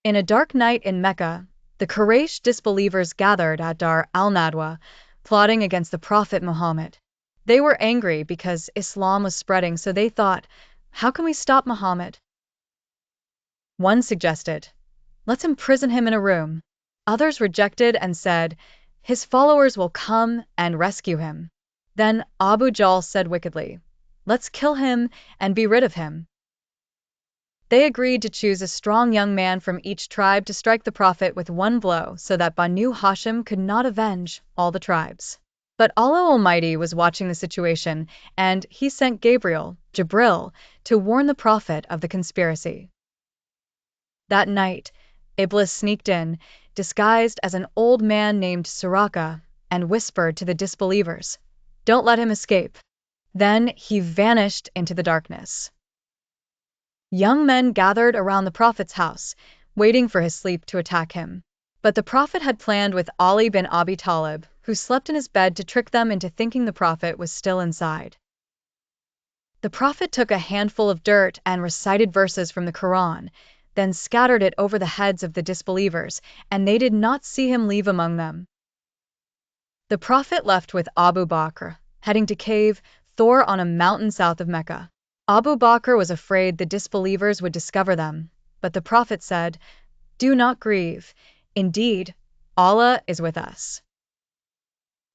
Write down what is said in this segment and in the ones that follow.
In a dark night in Mecca, the Quraysh disbelievers gathered at Dar al-Nadwa, plotting against the Prophet Muhammad. They were angry because Islam was spreading, so they thought, how can we stop Muhammad? One suggested, let's imprison him in a room. Others rejected and said, his followers will come and rescue him. Then Abu Jahl said wickedly, let's kill him and be rid of him. They agreed to choose a strong young man from each tribe to strike the Prophet with one blow so that Banu Hashim could not avenge all the tribes. But Allah Almighty was watching the situation, and He sent Jibril, to warn the Prophet of the conspiracy. That night, Iblis sneaked in, disguised as an old man named Suraka, and whispered to the disbelievers, don't let him escape. Then he vanished into the darkness. Young men gathered around the Prophet's house, waiting for his sleep to attack him. But the Prophet had planned with Ali bin Abi Talib, who slept in his bed, to trick them into thinking the Prophet was still inside. The Prophet took a handful of dirt and recited verses from the Quran, then scattered it over the heads of the disbelievers, and they did not see him leave among them. The Prophet left with Abu Bakr, heading to Cave Thor on a mountain south of Mecca. Abu Bakr was afraid the disbelievers would discover them, but the Prophet said, do not grieve. Indeed, Allah is with us.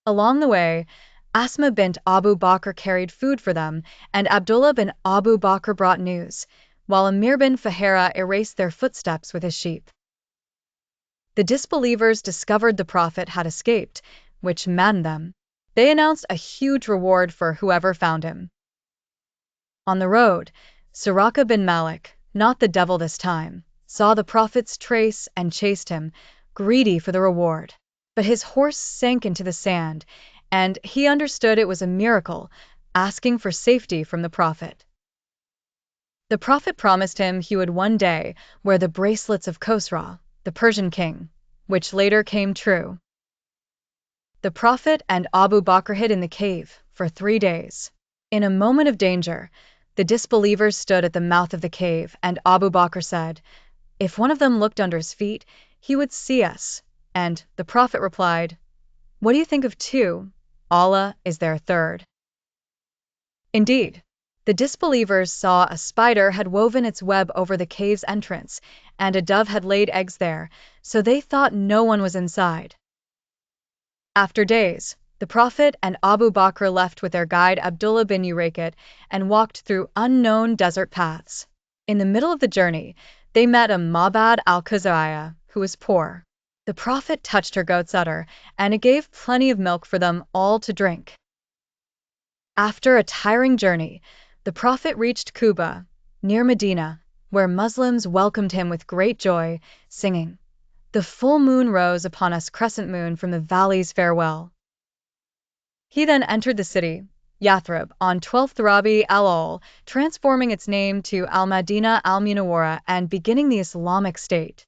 Along the way, Asma bint Abu Bakr carried food for them, and Abdullah bin Abu Bakr brought news, while Amir bin Fahera erased their footsteps with his sheep. The disbelievers discovered the Prophet had escaped, which maddened them. They announced a huge reward for whoever found him. On the road, Suraka bin Malik, not the devil this time, saw the Prophet's trace and chased him, greedy for the reward. But his horse sank into the sand, and he understood it was a miracle, asking for safety from the Prophet. The Prophet promised him he would one day wear the bracelets of Khosrau, the Persian king, which later came true. The Prophet and Abu Bakr hid in the cave for 3 days. In a moment of danger, the disbelievers stood at the mouth of the cave, and Abu Bakr said, if one of them looked under his feet, he would see us. And the Prophet replied, what do you think of 2? Allah is their third. Indeed, the disbelievers saw a spider had woven its web over the cave's entrance, and a dove had laid eggs there, so they thought no one was inside. After days, the Prophet and Abu Bakr left with their guide Abdullah bin Urayqit and walked through unknown desert paths. In the middle of the journey, they met a Ma'bad al-Khuzaiya who was poor. The Prophet touched her goat's udder, and it gave plenty of milk for them all to drink. After a tiring journey, the Prophet reached Quba, near Medina, where Muslims welcomed him with great joy, singing, the full moon rose upon us, crescent moon from the valleys farewell. He then entered the city, Yathrib, on 12th Rabi al-Awwal, transforming its name to Al-Madina al-Munawwara and beginning the Islamic State.